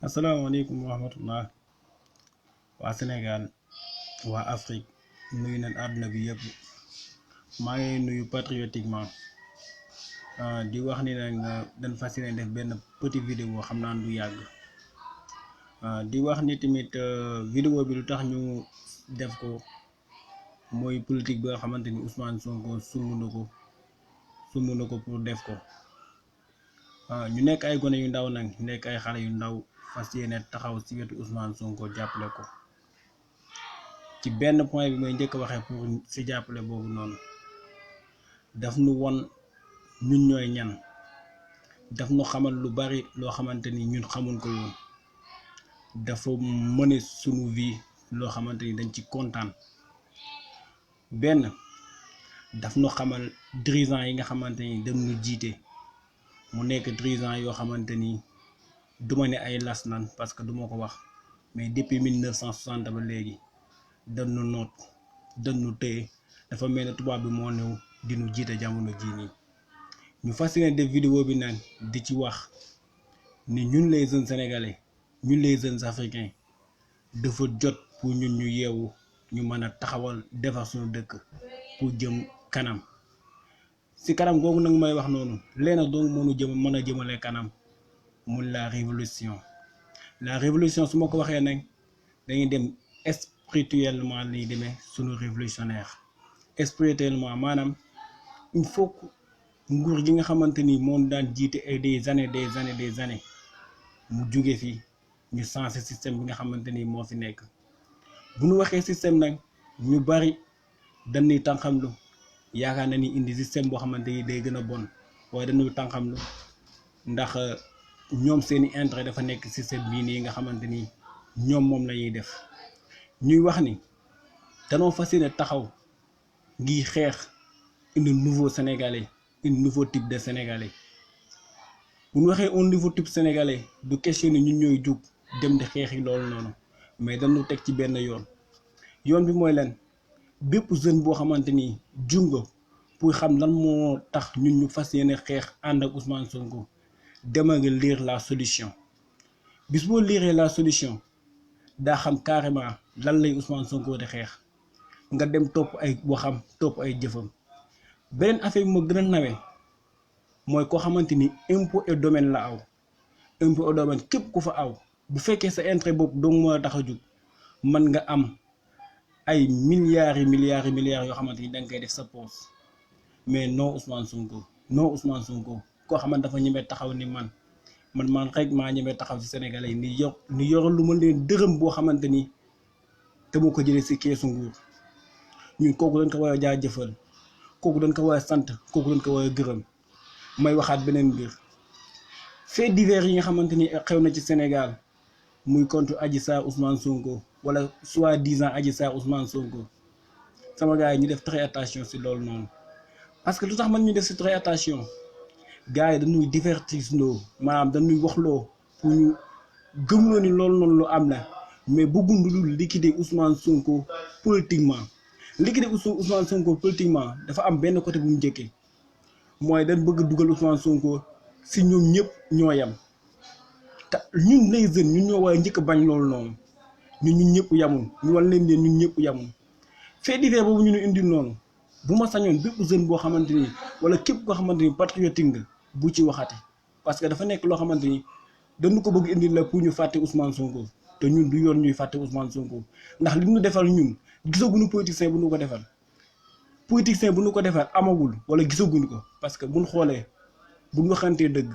asalaamaaleykum wa rahmatullah waa Sénégal waa Afrique nuyu nañ àdduna bi yëpp maa ngi nuyu patriotiquement di wax ni nag dañ fas yéene def benn petit vidéo xam naa du yàgg di wax ni tamit vidéo bi lu tax ñu def ko mooy politique bi nga xamante ni Ousmane Sonko sumb na ko pour def ko ñu nekk ay gone yu ndaw nag nekk ay xale yu ndaw fas yéene taxaw ci wetu Ousmane Sonko jàppale ko ci benn point bi may njëkk a waxee pour ci jàppale boobu noonu daf nu won ñun ñooy ñan daf nu xamal lu bari loo xamante ni ñun xamuñ ko woon dafa mëne sunu vie loo xamante ni dañ ci kontaan benn daf nu xamal dirigeants yi nga xamante ni dem nu jiite mu nekk dirigeants yoo xamante ni duma ne ay las nan parce que duma ko wax mais depuis 1960 ba léegi dañu noot dañu téye dafa mel ne tubaab bi moo ñëw di nu jiite jamono jii nii ñu fas yéene def vidéo bi nag di ci wax ni ñun les jeunes sénégalais ñun les jeunes africains dafa jot pour ñun ñu yeewu ñu mën a taxawal defar suñu dëkk pour jëm kanam ci kanam googu nag may wax noonu leena donc mën a jëmale kanam mun la révolution su ma ko waxee nag dañuy dem spirituellement lay demee sunu révolutionnaire spirituellement maanaam il faut que nguur gi nga xamante ni moom daan jiite ay des années mu jóge fi ñu changé système bi nga xamante ni moo fi nekk bu ñu waxee système nag ñu bari dañuy tànqamlu yaakaar na ni indi système boo xamante ni day gën a bon waaye dañuy tànqamlu ndax ñoom seeni intérêt dafa nekk système bii nii nga xamante ni ñoom moom lañuy def ñuy wax ni danoo fas yéene taxaw ngi xeex un nouveau sénégalais un nouveau type de sénégalais bu ñu waxee un nouveau type sénégalais du question ni ñun ñooy jug dem di xeexi loolu noonu mais dañu teg ci benn yoon bi mooy lan bépp jeune boo xamante ni junga pour xam lan moo tax ñun ñu fas yéene xeex ànd ak Ousmane Sonko dema nga lire la solution bis boo lire la solution daa xam carrément lan lay Ousmane Sonko di xeex nga dem topp ay waxam topp ay jëfam beneen affaire bi ma gën a nawe mooy koo xamante ni impôt et domaine la aw impôt et domaine képp ku fa aw bu fekkee sa intérêt bopp dong moo a tax a jóg mën nga am ay milliards yoo xamante ni da nga koy def sa poche mais non Ousmane Sonko koo xamante dafa ñemee taxaw ni man rek maa ñemee taxaw ci sénégalais yi ni yor lu ma leen dërëm boo xamante ni te moo ko jëlee ci keesu nguur ñun kooku dañ ko war a jaajëfal kooku dañ ko war a sant kooku dañ ko war a gërëm may waxaat beneen mbir fait divers yi nga xamante ni xew na ci Sénégal muy contre Adji Sarr Ousmane Sonko wala soi-disant Adji Sarr Ousmane Sonko sama gars yi ñu def très attention ci loolu noonu parce que lu tax man ñu def ci très attention gars yi dañuy divertissement maanaam dañuy waxloo pour ñu gëmloo ni loolu noonu lu am la mais bëgguñ lu dul liquider Ousmane Sonko politiquement dafa am benn côté bu mu njëkkee mooy dañ bëgg dugal Ousmane Sonko ci ñoom ñëpp ñoo yem te ñun les jeunes ñun ñoo war a njëkk bañ loolu noonu ñun ñëpp yamul ñu war leen ñun ñëpp yamul fait divers boobu ñu indi noonu bu ma sañoon bépp jeune boo xamante ni wala képp koo xamante ni patriotique nga bu ci waxate parce que dafa nekk loo xamante ni dañu ko bëgg indi la pour ñu fàtte Ousmane Sonko te ñun du yoon ñuy fàtte Ousmane Sonko ndax li ñu defal ñun gisaguñu politicien bu ñu ko defal amagul wala gisaguñu ko parce que buñ xoolee buñ waxantee dëgg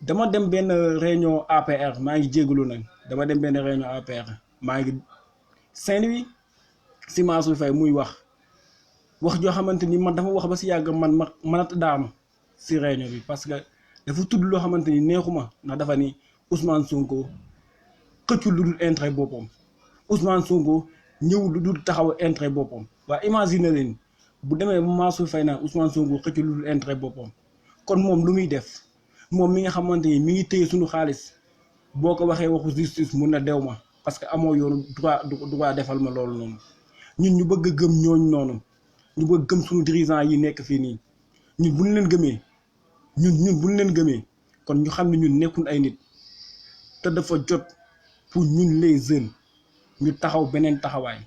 dama dem benn réunion APR maa ngi jégalu nag dama dem benn réunion APR maa ngi Saint-Louis si Mansour Faye muy wax joo xamante ni man dafa wax ba si yàgg man mënat daanu si réunion bi parce que dafa tudd loo xamante ni neexuma ndax dafa ni Ousmane Sonko xëccu lu dul intérêt boppam Ousmane Sonko ñëw lu dul taxaw intérêt boppam waa imagine leen bu demee ba Mansour Faye naan Ousmane Sonko xëccu lu dul intérêt boppam kon moom lu muy def moom mi nga xamante ni mi ngi téye suñu xaalis boo ko waxee waxu justice mun na dew ma parce que amoo yoonu droit defal ma loolu noonu ñun ñu bëgg a gëm ñooñu noonu ñu bëgg gëm suñu dirigeants yi nekk fii nii ñun bu ñu leen gëmee kon ñu xam ne ñun nekkul ay nit te dafa jot pour ñun les jeunes ñu taxaw beneen taxawaay.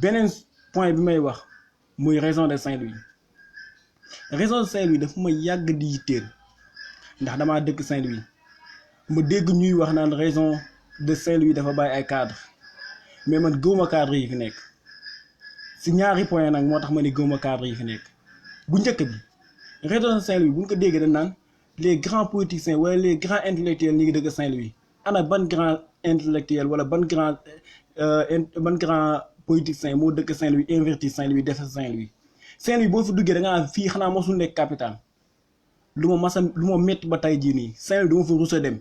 Beneen point bi may wax muy région de Saint-Louis. Région de Saint-Louis dafa ma yàgg di yitteel ndax damaa dëkk Saint-Louis ma dégg ñuy wax naan région de Saint-Louis dafa bàyyi ay cadre mais man gëwma cadre yi fi nekk si ñaari point nag moo tax ma ni gëwma cadre yi fi nekk. Bu njëkk bi région de Saint-Louis bu ñu ko déggee dañ naan les grands politiciens wala les grands intellectuels ñi ngi dëkk Saint-Louis. Ana ban grand intellectuel wala ban grand politicien moo dëkk Saint-Louis investir Saint-Louis def Saint-Louis. Saint-Louis boo fi duggee da ngaa fii xanaa mosul nekk capital lu ma métti ba tey jii nii Saint-Louis du ma fa rus a dem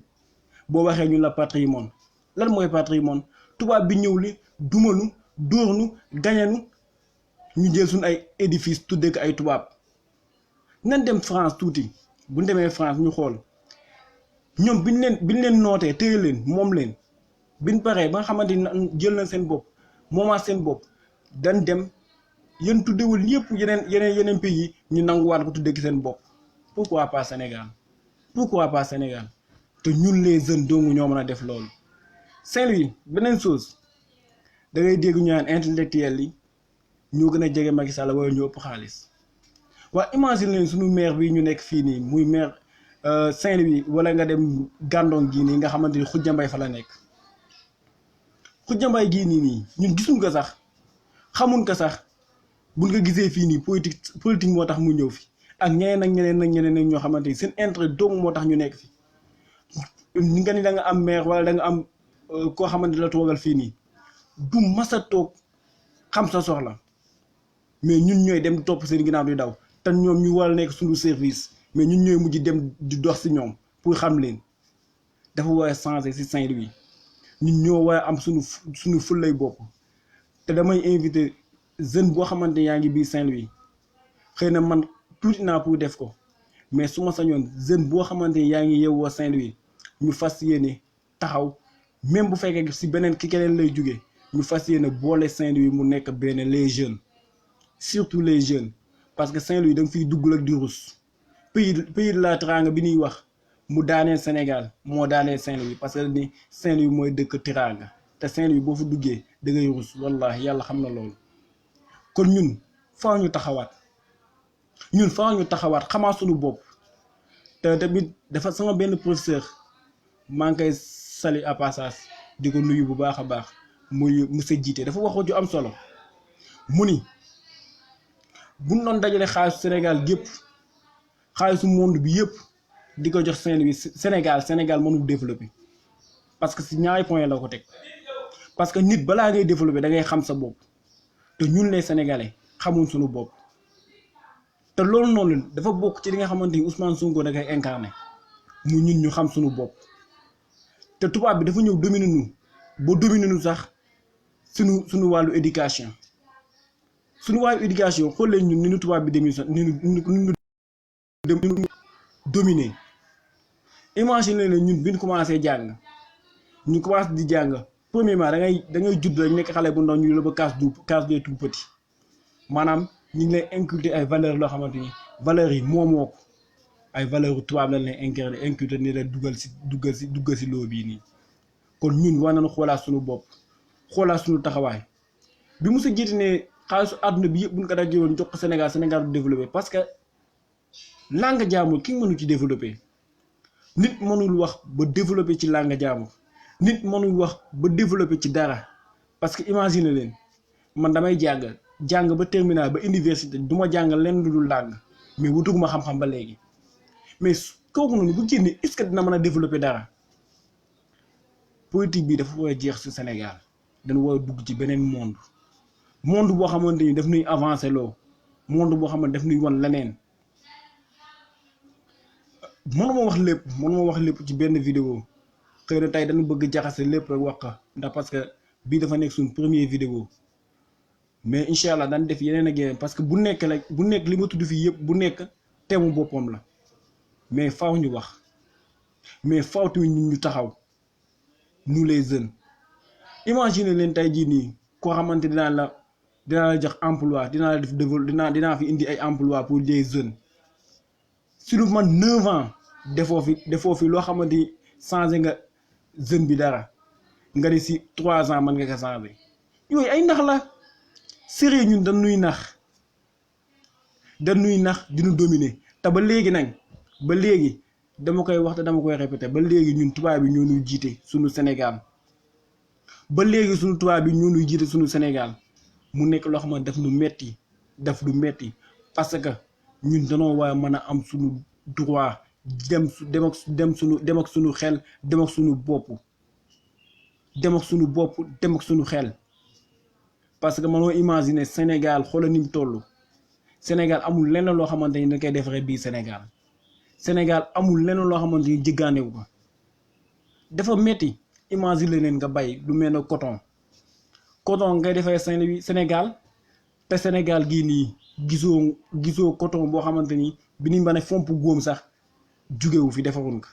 boo waxee ñu la patrimoine lan mooy patrimoine tubaab bi ñëw li dumanu dóornu gañanu ñu jël suñu ay édifice tuddee ko ay tubaab. Nan dem France tuuti bu ñu demee France ñu xool ñoom biñ leen nootee téye leen moom leen biñ paree ba nga xamante ni jël na seen bopp moomaat seen bopp dañ dem. Yéen tuddewul yëpp yeneen pays ñu nanguwaat ko tuddee ki seen bopp pourquoi pas Sénégal te ñun les jeunes dong ñoo mën a def loolu. Saint-Louis beneen chose da ngay dégg ñu naan intellectuel yi ñoo gën a jege Macky Sall wala ñu ëpp xaalis waa imagine leen suñu maire bi ñu nekk fii nii muy maire Saint-Louis wala nga dem Gandon gii nii nga xamante ni Khoudia Mbaye fa la nekk. Khoudia Mbaye gii nii ñun gisuñ ko sax xamuñ ko sax. buñ ko gisee fii nii politique moo tax mu ñëw fi ak ñeneen ñoo xamante ni seen intérêt dong moo tax ñu nekk fi nga ni da nga am maire wala da nga am koo xamante la toogal fii nii du mas a toog xam sa soxla mais ñun ñooy dem topp seen ginnaaw di daw te ñoom ñu war a nekk suñu service mais ñun ñooy mujj dem di dox si ñoom pour xam leen dafa war a changer si Saint-Louis ñun ñoo war a am suñu fullay bopp te damay invité. Jeune boo xamante yaa ngi biir Saint-Louis xëy na man tuuti naa pour def ko mais su ma sañoon jeune boo xamante yaa ngi yeewoo Saint-Louis ñu fas yéene taxaw même bu fekkee si beneen ki keneen lay jóge ñu fas yéene boole Saint-Louis mu nekk benn les jeunes surtout les jeunes parce que Saint-Louis da nga fiy dugg ak di rus pays de la Teranga bi ñuy wax mu daaneel Sénégal moo daaneel Saint-Louis parce que ni Saint-Louis mooy dëkk Teranga te Saint-Louis boo fa duggee da ngay rus wallahi yàlla xam na loolu. kon ñun faaw ñu taxawaat xamaa suñu bopp te tamit dafa sama benn professeur maa ngi koy sali à passage di ko nuyu bu baax a baax muy monsieur Jiite dafa wax ju am solo mu ni buñ doon dajale xaalisu Sénégal gépp xaalisu monde bi yëpp di ko jox Saint-Louis Sénégal mënul développer parce que si ñaari point la ko teg parce que nit balaa ngay développer da ngay xam sa bopp. te ñun les sénégalais xamuñ suñu bopp te loolu noonu dafa bokk ci li nga xamante ni Ousmane Sonko da koy incarné mu ñun ñu xam suñu bopp te tubaab bi dafa ñëw dominer ñu sax suñu wàllu éducation xool leen ñun ni ñu tubaab bi ñu dominer imagine leen ñun bi ñu commencé jàng ñu commencé di jàng. Premièrement da ngay judd rek nekk xale bu ndaw ñu la ba case des tout petits maanaam ñu ngi lay inculquer ay valeurs loo xamante ni valeurs yi moomoo ko ay valeurs tubaab lañ lay inculquer ni la duggal si loo bii nii kon ñun war nañu xoolaat suñu bopp xoolaat suñu taxawaay bi mu sa jiite ne xaalisu àdduna bi yëpp buñ ko dajee woon jox ko Sénégal du développé parce que langue jaamul ki mënu ci développé nit mënul wax ba développé ci langue jaamul. Nit mënul wax ba développer ci dara parce que imagine leen man damay jàng ba terminal ba université du ma jàng lenn lu dul langue mais wutuguma xam-xam ba léegi mais kooku noonu bu génnee est-ce que dina mën a développer dara politique bi dafa war a jeex ci Sénégal dañu war a dugg ci beneen monde boo xamante ni daf nuy avancer loo monde boo xamante daf nuy wan leneen mënuma wax lépp ci benn vidéo xëy na tey dañu bëgg jaxase lépp rek wax ndax parce que bii dafa nekk suñ premier vidéo mais incha allah dañ def yeneen ak yeneen parce que bu nekk li ma tudd fii yëpp bu nekk teemu boppam la mais faaw ñu wax mais faaw tamit ñu taxaw nous les jeunes imagine leen tey jii nii koo xamante dinaa la jox emploi dinaa la def dinaa fi indi ay emploi pour les jeunes si lu man 9 ans defoo fi loo xamante ni changé nga jeune bi dara nga di si 3 ans mën nga ko changer yooyu ay nax la sérieux ñun dañuy nax dinu dominer te ba léegi nag ba léegi dama koy wax te dama koy répéter ba léegi ñun tubaab bi ñoo ñuy jiite suñu Sénégal ba léegi suñu tubaab bi ñoo ñuy jiite suñu Sénégal mu nekk loo xam ne daf lu metti parce que ñun danoo war a mën a am suñu droit dem ak suñu xel dem ak suñu bopp dem ak suñu xel parce que mënoo imaginer Sénégal xoolal ni mu toll Sénégal amul lenn loo xamante ni dañ koy defaree bii Sénégal amul lenn loo xamante ni jëggaanewu ko dafa metti imaginer leen nga bay lu mel ne coton ngay defee Saint-Louis Sénégal te Sénégal gii nii gisoo coton boo xamante ni bi ni mën a fomp góom sax jugewu fi defarun ko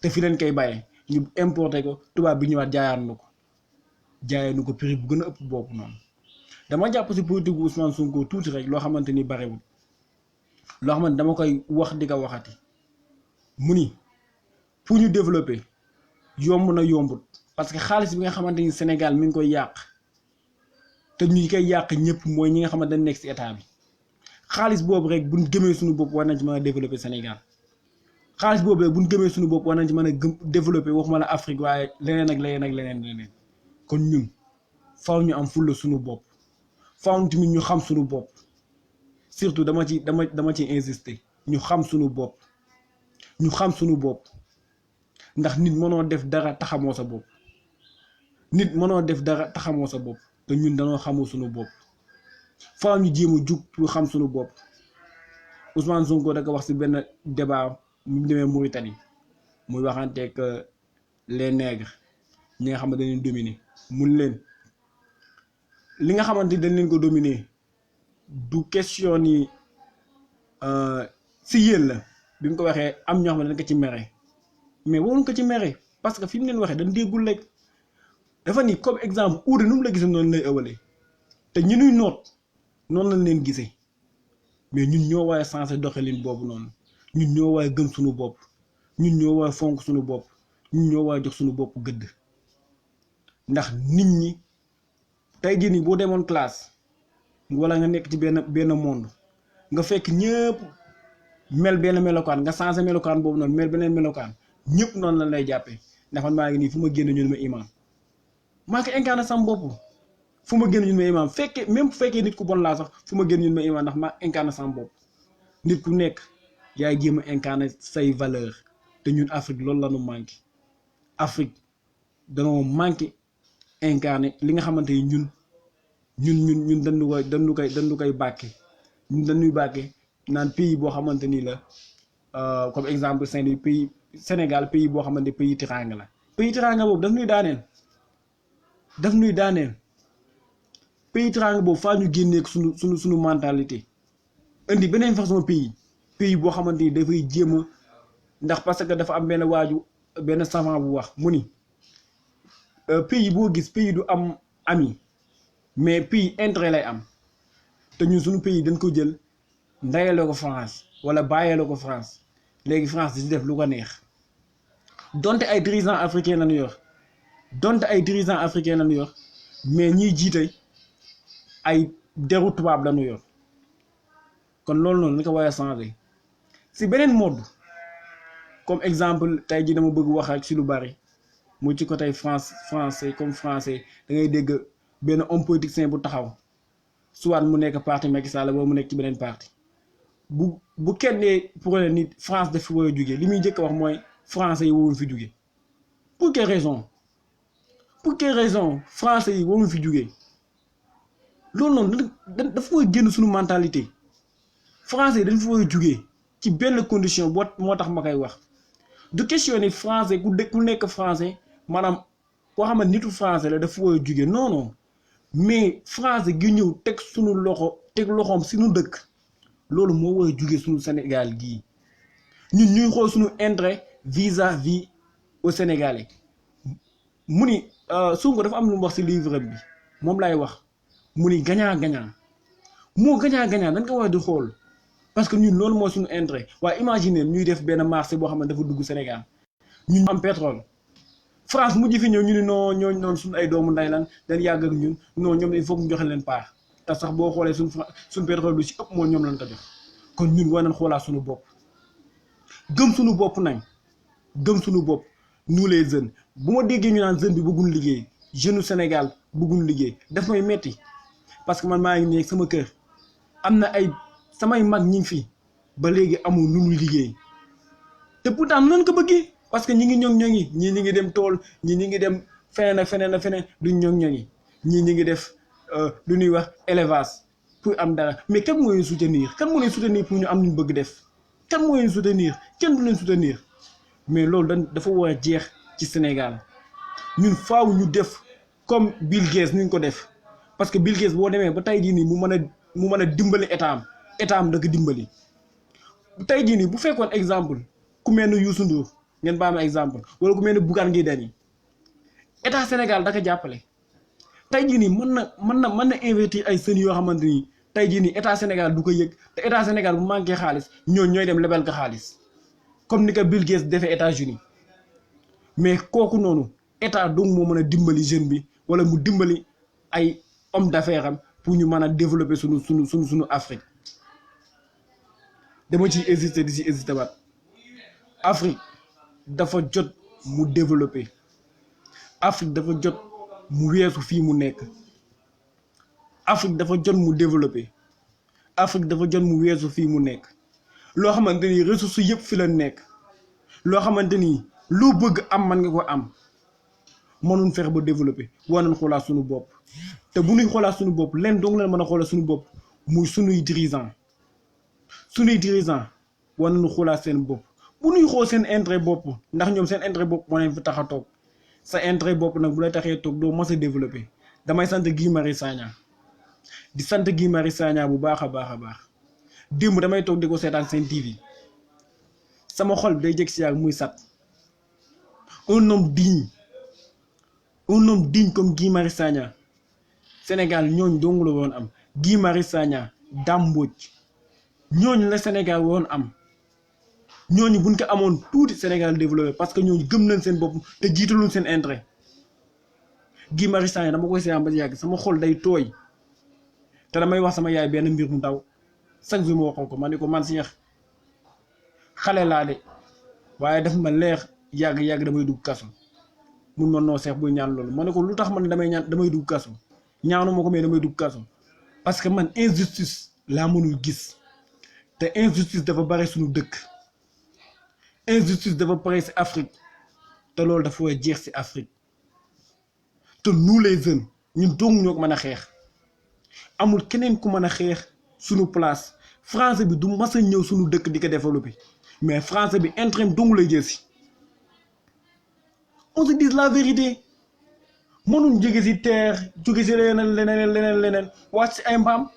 te fi leen koy bàyyee ñu importé ko tubaab bi ñëwaat jaayaan nu ko prix bu gën a ëpp boobu noonu dama jàpp si politique Ousmane Sonko tuuti rek loo xamante ni barewul loo xamante dama koy wax di ko waxati mu ni pour ñu développer yomb na yombut parce que xaalis bi nga xamante ni Sénégal mi ngi koy yàq te ñu koy yàq ñëpp mooy ñi nga xamante dañ nekk si état bi xaalis boobu rek buñ gëmee suñu bopp war nañ ci mën a développer Sénégal xaalis boobu rek buñ gëmee suñu bopp war nañ ci mën a développer waxuma la Afrique waaye leneen kon ñun faaw ñu am fulla suñu bopp faaw tamit ñu xam suñu bopp surtout dama ci insister ñu xam suñu bopp ndax nit mënoo def dara taxamoo sa bopp te ñun dañoo xamoo suñu bopp faaw ñu jéem a jug pour xam suñu bopp Ousmane Sonko da ko wax ci benn débat mu demee Mauritanie muy waxanteeg les nègres ñi nga xam ne dañ leen dominer mun leen li nga xamante ni dañ leen ko dominer du question ni si yéen la bi mu ko waxee am ñoo xam ne dañ ko ci mere mais waruñ ko ci mere parce que fi mu leen waxee dañ déggul rek dafa ni comme exemple uude nu mu la gisee noonu lay ëwalee te ñi nuy noot noonu lañ leen gisee mais ñun ñoo war a sensé doxalin boobu noonu ñun ñoo war a gëm suñu bopp ñun ñoo war a fonk suñu bopp ñun ñoo war a jox suñu bopp gëdd ndax nit ñi tey jii nii boo demoon classe wala nga nekk ci benn monde nga fekk ñëpp mel benn melokaan nga sensé melokaan boobu noonu mel beneen melokaan ñëpp noonu lañ lay jàppee ndax man maa ngi nii fu ma génn ñu ne ma imam maa ko incarné sama bopp fu ma génn ñu ne ma imam fekkee même bu fekkee nit ku bon laa sax fu ma génn ñu ne ma imam ndax maa incarné sama bopp nit ku nekk yaay jéem a incarné say valeur te ñun Afrique loolu la ñu manqué Afrique danoo manqué incarné li nga xamante ni ñun dañu koy bàkke ñun dañuy bàkke naan pays boo xamante ni la comme exemple pays Sénégal pays boo xamante pays teraanga la pays teraanga boobu daf ñuy daaneel pays teraanga boobu faa ñu génnee suñu mentalité indi beneen façon pays boo xamante ni dafay jéem a ndax parce que dafa am benn savant bu wax mu ni pays boo gis pays du am ami mais pays intérêt lay am te ñun suñu pays dañ ko jël ndayale ko France wala bàyyee ko France léegi France di def lu ko neex donte ay dirigeants africains lañu yor mais ñiy jiite ay deru tubaab lañu yor kon loolu noonu dañ ko war a changer si beneen mode comme exemple tey ji dama bëgg wax ak si lu bari mu ci côté français da ngay dégg benn homme politicien bu taxaw soit mu nekk parti Macky Sall wala mu nekk ci beneen parti bu kenn pour nit France dafa war a jóge li muy njëkk a wax mooy français yi waruñu fi jóge pour quelle raison français yi waruñu fi jóge loolu noonu dafa war a génn suñu mentalité français yi dañ fa war a jóge ci benn condition moo tax ma koy wax du question ni français ku nekk français maanaam koo xam ne nitu français la dafa war a jóge non mais français gi ñëw teg loxoom suñu dëkk loolu moo war a jóge suñu Sénégal gii ñun ñuy xool suñu intérêt vis-à-vis au Sénégalais mu ni Sonko dafa am lu mu wax ci livre bi moom laay wax mu ni gagnant moo gagnant dañ ko war di xool parce que ñun loolu mooy suñu intérêt waaye imaginer ñuy def benn marché boo xam ne dafa dugg Sénégal ñun am pétrole France mujj fi ñëw ñu ni non ñooñu noonu suñu ay doomu nday lan dañ yàgg ak ñun non ñoom il faut ñu joxe leen part te sax boo xoolee suñ pétrole lu ci ëpp mooy ñoom lañ ko jox kon ñun war nañ xoolaat suñu bopp gëm suñu bopp nañ gëm suñu bopp nous les jeunes bu ma déggee ñu naan jeune bi bëggul liggéey jeune Sénégal bëggul liggéey daf may metti parce que man maa ngi nekk sama kër am na ay samay mag ñi ngi fi ba léegi amul lu ñu liggéey te pourtant noonu ko bëggee parce que ñi ngi ñoŋi ñii ñi ngi dem tool ñii ñi ngi dem feneen ak feneen ak feneen duñ ñoŋi ñii ñi ngi def lu ñuy wax élevage pour am dara mais kan moo leen soutenir kan moo leen soutenir pour ñu am lu ñu bëgg def kan moo leen soutenir kenn du leen soutenir mais loolu dafa war a jeex ci Sénégal ñun faaw ñu def comme Bill Gates ni ñu ko def parce que Bill Gates boo demee ba tey jii nii mu mën a dimbali état am da ko dimbali tey jii nii bu fekkoon exemple ku mel ne Youssou Ndour ngeen baal ma exemple wala ku mel ne Bougane Gueye Dany état Sénégal da ko jàppale tey jii nii mën na investir ay jeunes yoo xamante ni tey jii nii état Sénégal du ko yëg te état Sénégal bu manqué xaalis ñooy dem lebal ko xaalis comme ni ko Bill Gates defee États-Unis mais kooku noonu état donc moo mën a dimbali jeune bi wala mu dimbali ay homme d'affaires am pour ñu mën a développer suñu Afrique dama ciy hésité di ci hésité waat Afrique dafa jot mu développer Afrique dafa jot mu weesu fii mu nekk Afrique dafa jot mu développer Afrique dafa jot mu weesu fii mu nekk loo xamante ni ressources yëpp fi la nekk loo xamante ni loo bëgg am man nga ko am mënuñ fexe ba développer war nañ xoolaat suñu bopp te bu ñuy xoolaat suñu bopp leen dong leen mën a xoolaat suñu bopp muy suñuy dirigeant war nañu xoolaat seen bopp bu ñuy xool seen intérêt bopp ndax ñoom seen intérêt bopp moo leen fi tax a toog sa intérêt bopp nag bu la taxee toog doo mos a développer damay sant Guy Marius Sagna di sant Guy Marius Sagna bu baax a baax démb damay toog di ko seetaan seen TV sama xol bi day jëg si yàgg muy sat un homme digne comme Guy Marius Sagna Sénégal ñooñu dong la woon am Guy Marius Sagna Dame Mbodj ñooñu la Sénégal woon am ñooñu buñ ko amoon tuuti Sénégal développé parce que ñooñu gëm nañ seen bopp te jiitaluñ seen intérêt Guy Marius Sagna dama koy seetaan ba yàgg sama xol day tooy te damay wax sama yaay benn mbir mu ndaw chaque jour ma waxoon ko ma ne ko man Cheikh xale laa de waaye daf ma leer yàgg damay dugg kaso mun ma noo Cheikh buy ñaan loolu ma ne ko lu tax man damay dugg kaso ñaanu ma ko mais damay dugg kaso parce que man injustice laa mënul gis te injustice dafa bare suñu dëkk injustice dafa bare ci Afrique te loolu dafa war a jeex ci Afrique te nous les jeunes ñun dong ñoo ko mën a xeex amul keneen ku mën a xeex suñu place français bi du mas a ñëw suñu dëkk di ko développer mais français bi intérêt dong lay jël si on se dit la vérité mënuñ jóge ci terre jóge ci leneen wàcc ci ay mbaam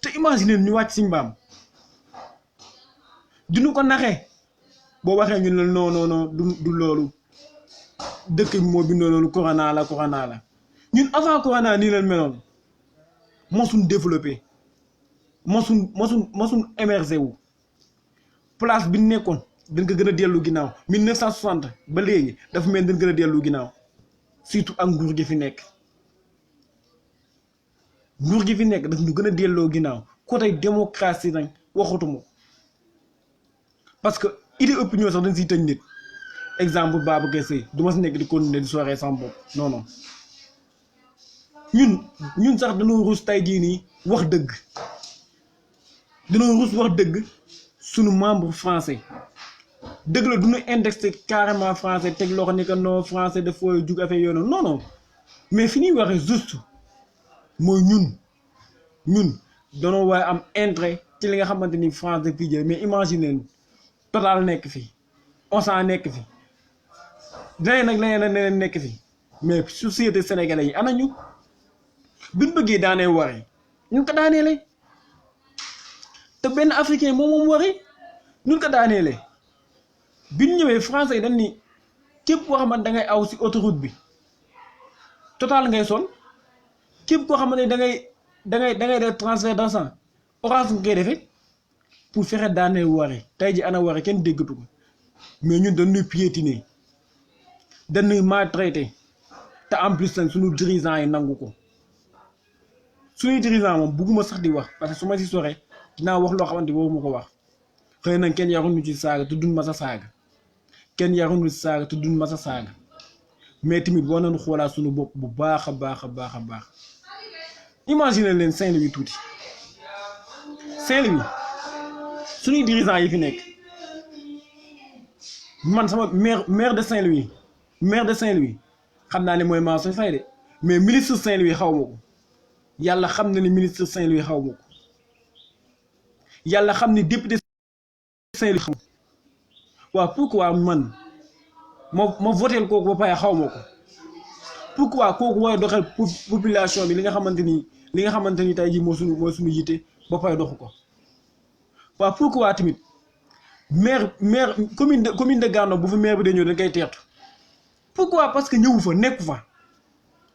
te imaginer ñu wàcc ci mbaam duñu ko naxee boo waxee ñu ne non du loolu dëkk bi moo bindoo loolu corona la ñun avant corona nii leen meloon mosuñ développé mosuñ émergé wu place bi nekkoon dañ ko gën a dellu ginnaaw 1960 ba léegi dafa mel dañ gën a dellu ginnaaw surtout ak nguur gi fi nekk daf ñu gën a delloo ginnaaw côté démocratie nag waxatuma parce que idée opinion sax dañ siy tëj nit exemple Babacar Seye du ma si nekk di continuer di soirée sans bopp non ñun sax dañoo ruus tey jii nii wax dëgg sunu membre français dëgg la du ñu indexé carrément français teg loo xam ne que non français daf fooy jug affaire yooyu non mais fi ñuy waxee juste mooy ñun danoo waaye am intérêt ci li nga xamante ni France daf fiy jël mais imagine Total nekk fi Auchan nekk fi leneen nekk fi mais société sénégalais yi ana ñu biñ bëggee daanee Wari ñu ko daaneele te benn africain moom Wari ñu ko daaneele biñ ñëwee français yi dañ ni képp koo xamante da ngay aw ci autoroute bi Total ngay sol képp koo xamante ne da ngay def transfert d'argent Orange nga koy defee pour fexe daanee Wari tey ji ana Wari kenn déggatu ko mais ñun dañuy piétiner dañuy maltraité te en plus nag suñu dirigeants yi nangu ko suñuy dirigeants moom bugguma sax di wax parce que su ma si soree dinaa wax loo xamante boobu ma ko wax xëy na kenn yaruñu ci saaga te duñ ma sa saaga kenn yaruñu ci saaga te duñ ma sa saaga mais tamit war nañu xoolaat suñu bopp bu baax a baax a baax a baax imagine leen Saint-Louis tuuti Saint-Louis suñuy dirigeants yi fi nekk man sama maire de Saint-Louis xam naa ne mooy Mansour Faye de mais ministre Saint-Louis xaw ma ko yàlla xam na ne ministre Saint-Louis xaw ma ko yàlla xam ne député Saint-Louis xaw ma ko waaw pourquoi man ma votel kooku ba pare xaw ma ko pourquoi kooku war a doxal population bi li nga xamante ni tey jii moo suñu yitte ba pare doxu ko waaw pourquoi tamit maire commune de Gandon bu fa maire bi dañoo dañ koy teertu pourquoi parce que ñëwu fa nekku fa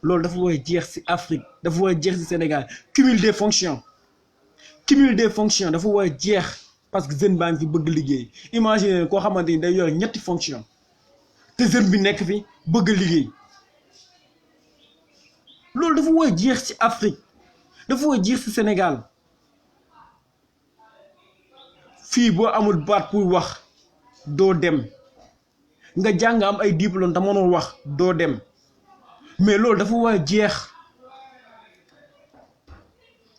loolu dafa war a jeex ci Afrique dafa war a jeex ci Sénégal cumul des fonctions dafa war a jeex parce que jeune baa ngi fi bëgg liggéey imagine koo xamante ni day yor ñetti fonction te jeune bi nekk fi bëgg liggéey loolu dafa war a jeex ci Afrique dafa war a jeex ci Sénégal fii boo amul baat pour wax doo dem nga jàng am ay diplôme te mënoo wax doo dem mais loolu dafa war a jeex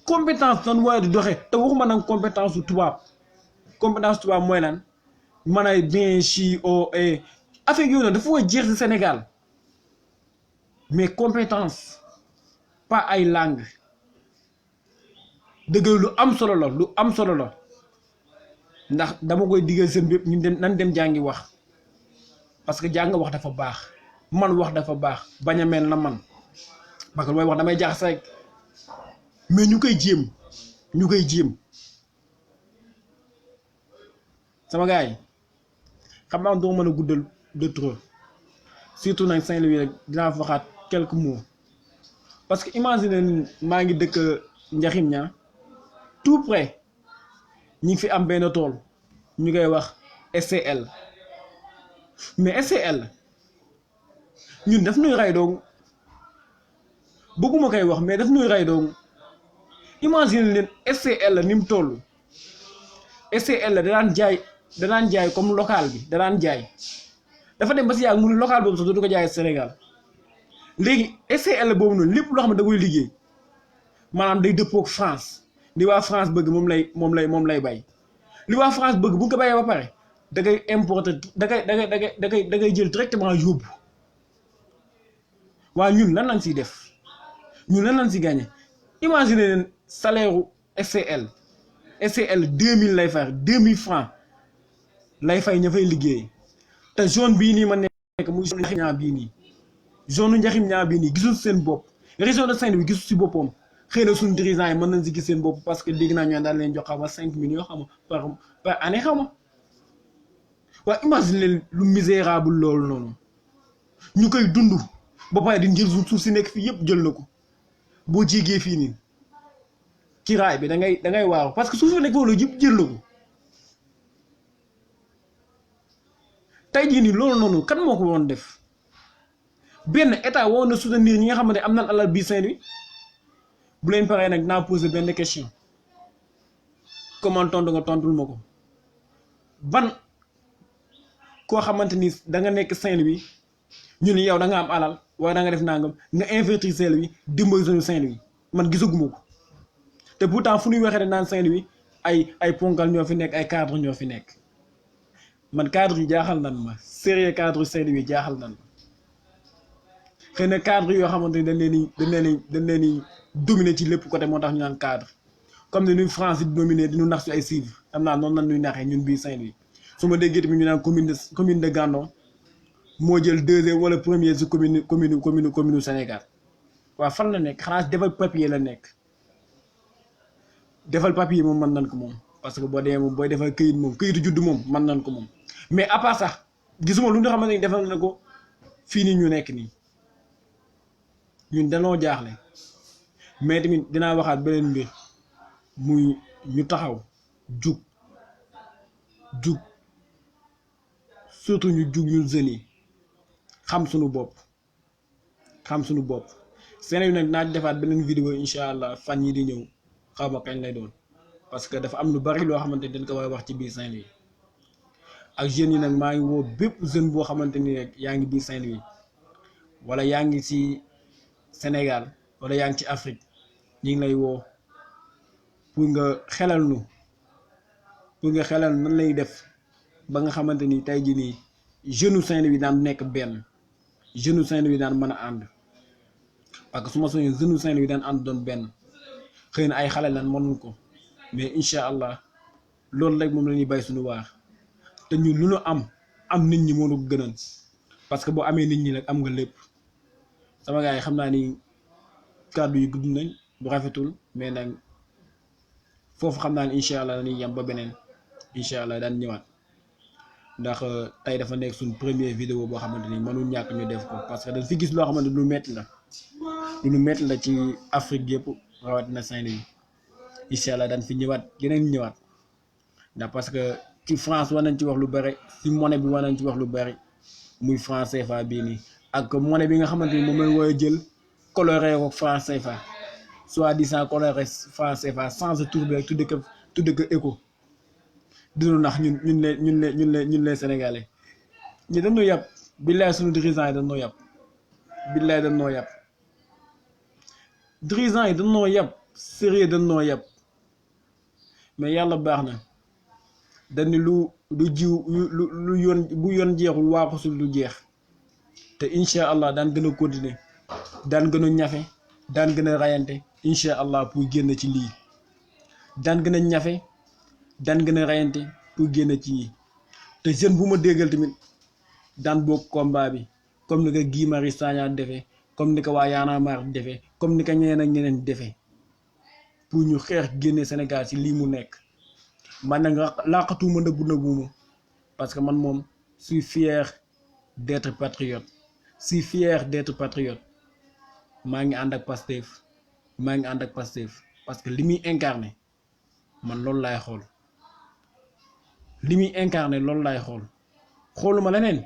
compétence nan war di doxe te waxuma nag compétence tubaab mooy lan man ay bien chi o affaire yooyu noonu dafa war a jeex ci Sénégal mais compétence pas ay langue dëgg lu am solo la ndax dama koy digal seen bépp ñu dem nan dem jàngi wax parce que jàng wax dafa baax man wax dafa baax bañ a mel na man parce que mooy wax damay jaxase rek mais ñu koy jéem sama gars yi xam naa doo mën a guddal de trop surtout nag Saint-Louis rek dinaa fa waxaat quelques mots parce que imagine maa ngi dëkk Njaxim ñaa tout près ñi ngi fi am benn tool ñu koy wax SCL mais SCL ñun daf ñuy ray doon bëgguma koy wax mais daf ñuy ray doon imagine leen SCL ni mu toll SCL danaan jaay comme local bi danaan jaay dafa dem ba si yàgg mu ne local boobu sax du ko jaay Sénégal léegi SCL boobu noonu lépp loo xam ne da koy liggéey maanaam day dëppook France li waa France bëgg moom lay bay li waa France bëgg bu nga ko bayee ba pare da ngay importer da ngay jël directement yóbbu waa ñun lan lañ siy def ñun lan lañ si gagné imagine leen salaire u SCL 2000 lay fay 2000 francs lay fay ña fay liggéey te zone bii nii ma nekk muy zone Njaxim ñaa bii nii zone Njaxim ñaa bii nii gisul seen bopp région de Saint-Louis gisul si boppam xëy na suñu dirigeants yi mën nañ si gis seen bopp parce que dégg naa ñu daal leen jox xaw ma 5 millions xam nga par année xaw ma waaye imagine leen lu misérable loolu noonu ñu koy dund ba pare di njël suuf si nekk fii yëpp jël na ko boo jégee fii nii kiraay bi da ngay waaru parce que suuf si nekk loolu yëpp jël na ko tey jii nii loolu noonu kan moo ko woon def benn état woon na soutenir ñi nga xamante am nañ alal bii Saint-Louis bu leen paree nag naa poser benn question comment tontu nga tontul ma ko ban koo xamante ni da nga nekk Saint-Louis ñu ni yow da nga am alal waaye da nga def nangam nga investir Saint-Louis dimbali suñu Saint-Louis man gisaguma ko te pourtant fu ñuy waxee ne naan Saint-Louis ay ponkal ñoo fi nekk ay cadre ñoo fi nekk man cadre yi jaaxal nan ma sérieux cadre Saint-Louis jaaxal nan ma xëy na cadre yoo xamante ni dañ leen di dominer ci lépp côté moo tax ñu naan cadre comme ni ñuy France di dominer di ñu nax si ay chiffres am naa noonu lan ñuy naxee ñun bii Saint-Louis su ma déggee tamit ñu naan commune de Gandon moo jël deuxième wala premier si commune Sénégal waaw fan la nekk xanaa defal papier la nekk defal papier moom mën nan ko moom parce que boo demee moom booy defal këyit moom këyitu juddu moom mën nan ko moom mais à part sax gisuma lu nga xamante ni defal na ko fii nii ñu nekk nii ñun danoo jaaxle mais tamit dinaa waxaat beneen mbir muy ñu taxaw jug surtout ñu jug ñun jeunes yi xam suñu bopp Saint-Louis nag naa defaat beneen vidéo incha allah fan yi di ñëw xaw ma kañ lay doon parce que dafa am lu bari loo xamante ni dañ ko war a wax ci biir Saint-Louis ak jeunes yi nag maa ngi woo bépp jeune boo xamante ni rek yaa ngi biir Saint-Louis wala yaa ngi ci Sénégal wala yaa ngi ci Afrique ñu ngi lay woo pour nga xelal nan lay def ba nga xamante ni tey jii nii jeune Saint-Louis daan nekk benn jeune Saint-Louis daan mën a ànd parce que su ma soññee jeune Saint-Louis daan ànd doon benn xëy na ay xale lan mënuñ ko mais incha allah loolu rek moom la ñuy bay suñu waar te ñun lu ñu am nit ñi moo ñu gënal parce que boo amee nit ñi nag am nga lépp sama gars yi xam naa ni kàddu yi gudd nañ bu rafetul mais nag foofu xam naa ni incha allah dañuy yem ba beneen incha allah daan ñëwaat ndax tey dafa nekk suñ première vidéo boo xamante ni mënul ñàkk ñu def ko parce que dañ fi gis loo xamante ni lu metti la ci Afrique yëpp rawatina Saint-Louis incha allah daan fi ñëwaat ñëwaat ndax parce que ci France war nañ ci wax lu bari ci monnaie bi war nañ ci wax lu bari muy franc CFA bii nii ak monnaie bi nga xamante ni moom lañ war a jël coloré ko franc CFA soi-disant coloré franc CFA sans tour bi rek tudde ko éco dinu nax ñun les Sénégalais ñi dañoo yàpp billaay suñu dirigeants yi dañoo yàpp billaay dañoo yàpp dirigeants yi dañoo yàpp sérieux dañoo yàpp mais yàlla baax na dañu lu jiw lu yoon bu yoon jeexul waaxusul lu jeex te incha allah daan gën a continuer daan gën a ñafe daan gën a rayante incha allah pour génn ci lii daan gën a ñafe daan gën a rayante pour génn ci yi te jeune bu ma déggal tamit daan bokk combat bi comme ni ko Guy Marius Sagna defee comme ni ko waa Y'en a marre defee comme ni ko ñeneen ak ñeneen defee pour ñu xeex génne Sénégal ci lii mu nekk man nag laqatuuma nëbbuuma parce que man moom suis fier d'être patriote maa ngi ànd ak Pastef parce que li muy incarné man loolu laay xool xooluma leneen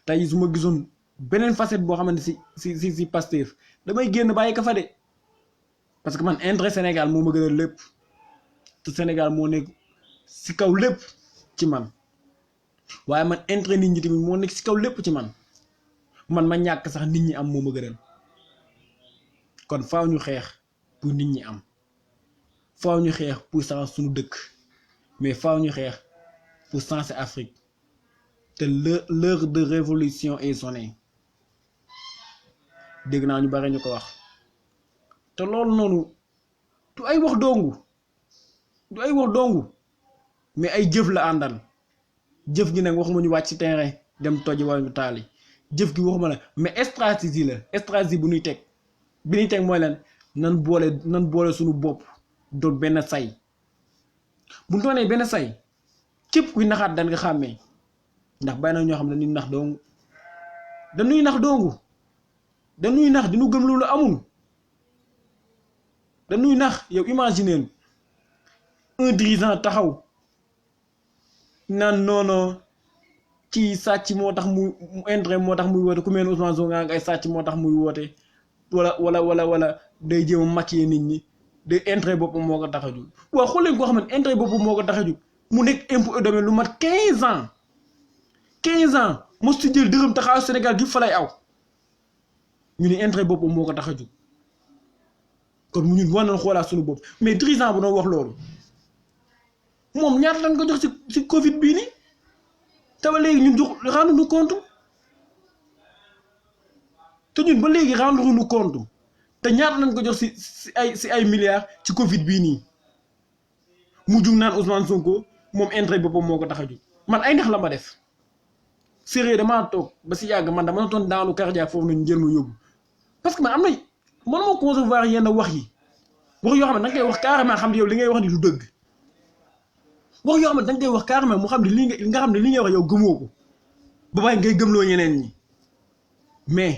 tey su ma gisoon beneen facette boo xamante si Pastef damay génn bàyyi ka fa de parce que man intérêt Sénégal moo ma gën a lépp te Sénégal moo nekk si kaw lépp ci man waaye man intérêt nit ñi tamit moo nekk si kaw lépp ci man ma ñàkk sax nit ñi am moo ma gënal kon faaw ñu xeex pour nit ñi am faaw ñu xeex pour changer suñu dëkk mais faaw ñu xeex pour changer Afrique te l'heure de révolution est sonnée dégg naa ñu bari ñu ko wax te loolu noonu du ay wax dongu mais ay jëf la àndal jëf gi nag waxuma ñu wàcc ci terrain dem toj wala ñu taali jëf gi waxuma la mais stratégie bu ñuy teg bi ñuy teg mooy leen nan boole suñu bopp doon benn say bu ñu doonee benn say képp kuy naxaat dan nga xàmmee ndax bàyyi na ñoo xam ne dañuy nax diñu gëm loolu amul dañuy nax yow imagineel un dirigeant taxaw naan noono ci sàcc moo tax muy intérêt moo tax muy woote ku mel ne Ousmane Sonko nga ay sàcc moo tax muy woote wala day jéem a maquiller nit ñi day intérêt boppam moo ko tax a jóg waaw xool leen koo xam ne intérêt boppam moo ko tax a jóg mu nekk impôt et domaine lu mat 15 ans mos ci jël dërëm taxaw Sénégal gi fa lay aw ñu ne intérêt boppam moo ko tax a jóg kon mu ñun war nañ xoolaat suñu bopp mais dirigeant bu doon wax loolu moom ñaata lañ ko jox ci Covid bii nii te ba léegi ñun jox rendre nu compte te ñun ba léegi rendre nu compte te ñaata lañ ko jox si ay milliards ci Covid bii nii mu jug naan Ousmane Sonko moom intérêt boppam moo ko tax a jóg man ay ndax la ma def sérieux damaa toog ba si yàgg man dama doon daanu cardiaque foofu nañu jël ma yóbbu parce que man am na mënuma concevoir yenn wax yoo xam ne da nga koy wax carrément xam ne yow li ngay wax ni du dëgg wax yoo xam ne da nga koy wax carrément mu xam ne li nga xam ne li ngay wax yow gëmoo ko ba bàyyi ngay gëmloo ñeneen ñi mais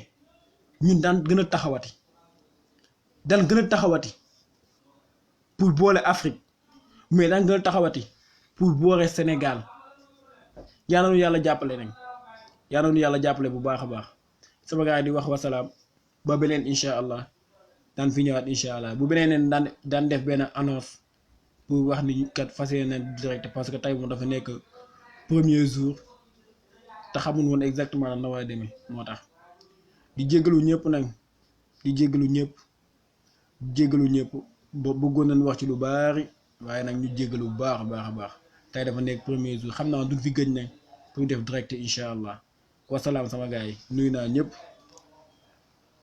ñun daan gën a taxawati pour boole Afrique mais daan gën a taxawati pour boole Sénégal yàlla nu yàlla jàppale nañ yaa noonu yàlla jàppale bu baax a baax sama gars yi di wax wasalaam ba beneen incha allah daan fi ñëwaat incha allah bu beneen daan def benn annonce pour wax ni kat fas yéene direct parce que tey moom dafa nekk premier jour te xamul woon exactement na war a demee moo tax di jégalu ñëpp nag di jégalu ñëpp ba bëggoon nañ wax ci lu bari waaye nag ñu jégalu bu baax a baax a baax tey dafa nekk premier jour xam naa duñ fi gëj ne pour def direct incha allah wasalaam sama gars yi nuyu naa ñëpp.